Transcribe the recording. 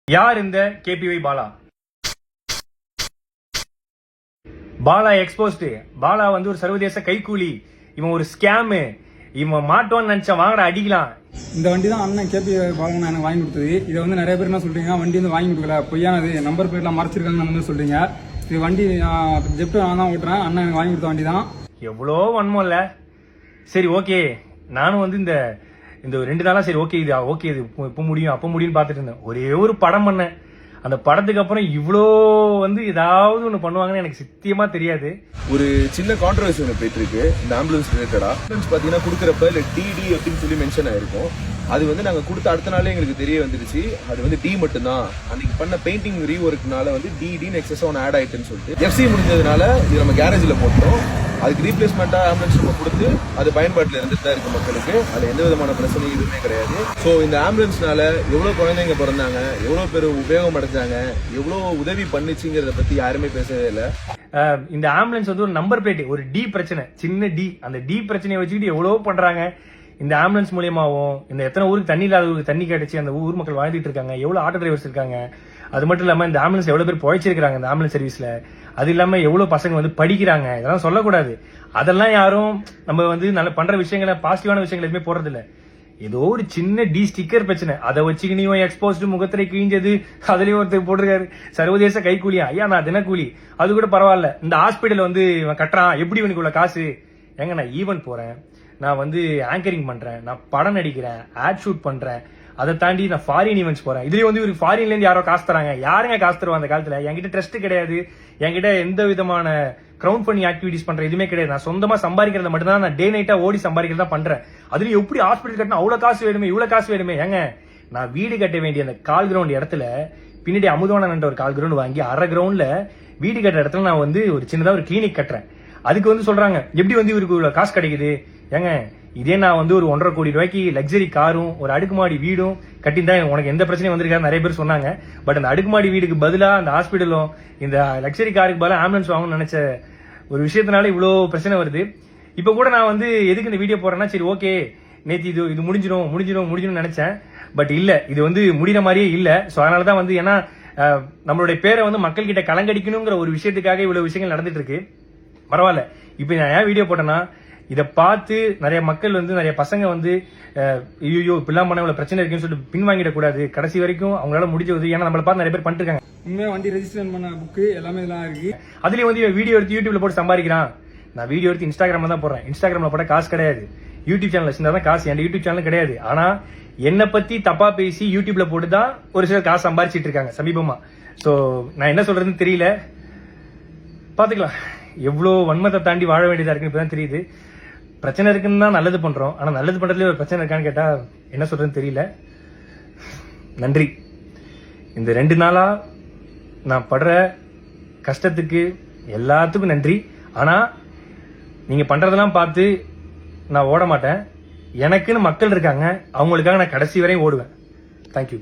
யார் இந்த KPY Bala? Bala exposed. Bala வந்து ஒரு சர்வதேச கைக்கூலி. இவன் ஒரு ஸ்கேமு. இவன் மாட்டோன்னு நினைச்சா வாங்கடா அடிக்கலாம். இந்த வண்டி தான் அண்ணன் கேபிஒய் பாலா எனக்கு வாங்கி கொடுத்தது. இதை வந்து நிறைய பேர் என்ன சொல்றீங்க, வண்டி வந்து வாங்கி கொடுக்கல, பொய்யானது, நம்பர் பிளேட்லாம் மறைச்சிருக்காங்க அந்த மாதிரி சொல்றீங்க. இது வண்டி ஜெப்ட் நான் தான் ஓட்டுறேன், அண்ணன் எனக்கு வாங்கி கொடுத்த வண்டி தான். எவ்வளோ வன்மம் இல்ல. சரி ஓகே, நானும் வந்து இந்த 2 நாளா சரி ஓகே இது ஓகே இது இப்ப முடியும் அப்ப முடியும்னு பாத்துட்டு இருந்தேன். ஒரே ஒரு படம் பண்ணேன். அந்த படத்துக்கு அப்புறம் இவ்வளோ வந்து ஏதாவது ஒண்ணு பண்ணுவாங்கன்னு எனக்கு சத்தியமா தெரியாது. ஒரு சின்ன கான்ட்ரவர்சி ஒன்று போயிட்டு இருக்கு இந்த ஆம்புலன்ஸ் ரிலேட்டடா. ஆம்புலன்ஸ் பாத்தீங்கன்னா கொடுக்குறப்ப இல்ல டிடி அப்படின்னு சொல்லி மென்ஷன் ஆயிருக்கும். அது வந்து நாங்க கொடுத்த அடுத்த நாளே எங்களுக்கு தெரிய வந்துருச்சு அது வந்து டி மட்டும்தான். அன்னைக்கு பண்ண பெயிண்டிங் ரீஒர்க்னால வந்து டிடின்னு எக்ஸஸ் ஒன்று ஆட் ஆயிட்டுன்னு சொல்லிட்டு எஃப்சி முடிஞ்சதுனால இது நம்ம கேரேஜில் போட்டோம். அதுக்கு ரீப்ளேஸ்மெண்டா ஆம்புலன்ஸ் நம்ம கொடுத்து அது பயன்பாட்டில் இருந்துட்டு தான் இருக்கு மக்களுக்கு. அதுல எந்த விதமான பிரச்சனையும் எதுவுமே கிடையாது. ஸோ இந்த ஆம்புலன்ஸ்னால எவ்வளவு குழந்தைங்க பிறந்தாங்க, எவ்வளவு பேர் உபயோகம் அடைஞ்சாங்க, எவ்வளவு உதவி பண்ணுச்சுங்கிறத பத்தி யாருமே பேசவே இல்லை. இந்த ஆம்புலன்ஸ் வந்து ஒரு நம்பர் பிளேட், ஒரு டி பிரச்சனை, சின்ன டி. அந்த டி பிரச்சனையை வச்சுக்கிட்டு எவ்வளவு பண்றாங்க. இந்த ஆம்புலன்ஸ் மூலியமாவும் இந்த எத்தனை ஊருக்கு தண்ணி இல்லாத ஊருக்கு தண்ணி கிடைச்சி அந்த ஊர் மக்கள் வாழ்ந்துட்டு இருக்காங்க. எவ்வளவு ஆட்டோ டிரைவர்ஸ் இருக்காங்க. அது மட்டும் இல்லாம இந்த ஆம்புலன்ஸ் எவ்வளவு பேர் பொழைச்சிருக்காங்க இந்த ஆம்புலன்ஸ் சர்வீஸ்ல. அது இல்லாம எவ்வளவு பசங்க வந்து படிக்கிறாங்க. இதெல்லாம் சொல்லக்கூடாது. அதெல்லாம் யாரும் நம்ம வந்து நல்ல பண்ற விஷயங்களை, பாசிட்டிவான விஷயங்கள் எதுவுமே போறது இல்ல. ஏதோ ஒரு சின்ன டி ஸ்டிக்கர் பிரச்சனை, அதை வச்சுக்கினியும் எக்ஸ்போஸ்ட் முகத்திரை கிழிஞ்சது, அதுலயும் ஒருத்தர் போட்டிருக்காரு சர்வதேச கைக்கூலியா. ஐயா நான் தினக்கூலி, அது கூட பரவாயில்ல. இந்த ஹாஸ்பிட்டல் வந்து இவன் கட்டுறான், எப்படி இவனுக்கு உள்ள காசு? ஏங்க நான் ஈவென்ட் போறேன், நான் வந்து ஆங்கரிங் பண்றேன், நான் படம் நடிக்கிறேன், ஆட் ஷூட் பண்றேன், அதை தாண்டி நான் ஃபாரின் ஈவெண்ட்ஸ் போறேன். இதுலயும் வந்து இவருக்கு ஃபாரின்ல இருந்து யாரோ காசு தராங்க. யாருங்க காசு தருவா அந்த காலத்துல? என்கிட்ட ட்ரஸ்ட் கிடையாது, என்கிட்ட எந்த விதமான கிரவுண்ட் பண்ணி ஆக்டிவிட்டிஸ் பண்ற எதுவுமே கிடையாது. நான் சொந்தமா சம்பாதிக்கிறத மட்டும் தான், நான் டே நைட்டா ஓடி சம்பாதிக்கிறதா பண்றேன். அதுலயும் எப்படி ஹாஸ்பிட்டல் கட்டினா அவ்வளவு காசு வேணுமே, இவ்வளவு காசு வேணுமே? ஏங்க நான் வீடு கட்ட வேண்டிய அந்த கால் கிரவுண்ட் இடத்துல பின்னாடி அமுதவானன் ஒரு கால் கிரவுண்ட் வாங்கி அரை கிரவுண்ட்ல வீடு கட்டுற இடத்துல நான் வந்து ஒரு சின்னதா ஒரு கிளினிக் கட்டுறேன். அதுக்கு வந்து சொல்றாங்க எப்படி வந்து இவருக்கு இவ்வளவு காசு கிடைக்குது? ஏங்க இதே நான் வந்து ஒரு 1.5 கோடி ரூபாய்க்கு லக்ஸரி காரும் ஒரு அடுக்குமாடி வீடும் கட்டியிருந்தா உனக்கு எந்த பிரச்சனையும் வந்திருக்காரு நிறைய பேர் சொன்னாங்க. பட் அந்த அடுக்குமாடி வீடுக்கு பதிலா அந்த ஹாஸ்பிட்டலும் இந்த லக்ஸரி காருக்கு பதிலா ஆம்புலன்ஸ் வாங்கணும்னு நினைச்ச ஒரு விஷயத்தினால இவ்வளவு பிரச்சனை வருது. இப்ப கூட நான் வந்து எதுக்கு இந்த வீடியோ போறேன்னா, சரி ஓகே நேத்து இது முடிஞ்சிடும் நினைச்சேன். பட் இல்ல, இது வந்து முடிகிற மாதிரியே இல்ல. சோ அதனாலதான் வந்து ஏன்னா நம்மளுடைய பேரை வந்து மக்கள் கிட்ட கலங்கடிக்கணுங்கிற ஒரு விஷயத்துக்காக இவ்வளவு விஷயங்கள் நடந்துட்டு இருக்கு. பரவாயில்ல. இப்ப நான் ஏன் வீடியோ போட்டேன்னா, இதை பார்த்து நிறைய மக்கள் வந்து நிறைய பசங்க வந்து ஐயோ இப்பெல்லாம் பண்ண இவ்வளவு பிரச்சனை இருக்குன்னு சொல்லிட்டு பின்வாங்கிடக்கூடாது. கடைசி வரைக்கும் அவங்களால முடிஞ்சது. ஏன்னா நம்மளை பார்த்து நிறைய பேர் பண்ணிட்டு இருக்காங்க. உண்மையா வண்டி ரெஜிஸ்ட்ரேஷன் பண்ண புக்கு எல்லாமே இதெல்லாம் இருக்கு. அதுலயும் வந்து வீடியோ எடுத்து யூடியூப்ல போட்டு சம்பாதிக்கிறான். நான் வீடியோ எடுத்து இன்ஸ்டாகிராம்ல தான் போடுறேன். இன்ஸ்டாகிராம்ல போட்ட காசு கிடையாது. யூடியூப் சேனல் வச்சிருந்தா தான் காசு. என் யூடியூப் சேனல் கிடையாது. ஆனா என்னை பத்தி தப்பா பேசி யூடியூப்ல போட்டு தான் ஒரு சிலர் காசு சம்பாதிச்சிட்டு இருக்காங்க சமீபமா. சோ நான் என்ன சொல்றதுன்னு தெரியல. பாத்துக்கலாம். எவ்வளவு வன்மத்தை தாண்டி வாழ வேண்டியதா இருக்குன்னு இப்பதான் தெரியுது. பிரச்சனை இருக்குன்னு தான் நல்லது பண்றோம். ஆனா நல்லது பண்றதுல ஒரு பிரச்சனை இருக்கான்னு கேட்டா என்ன சொல்றதுன்னு தெரியல. நன்றி. இந்த 2 நாளா நான் படுற கஷ்டத்துக்கு எல்லாத்துக்கும் நன்றி. ஆனா நீங்க பண்றதெல்லாம் பார்த்து நான் ஓட மாட்டேன். எனக்குன்னு மக்கள் இருக்காங்க, அவங்களுக்காக நான் கடைசி வரையும் ஓடுவேன். தேங்க்யூ.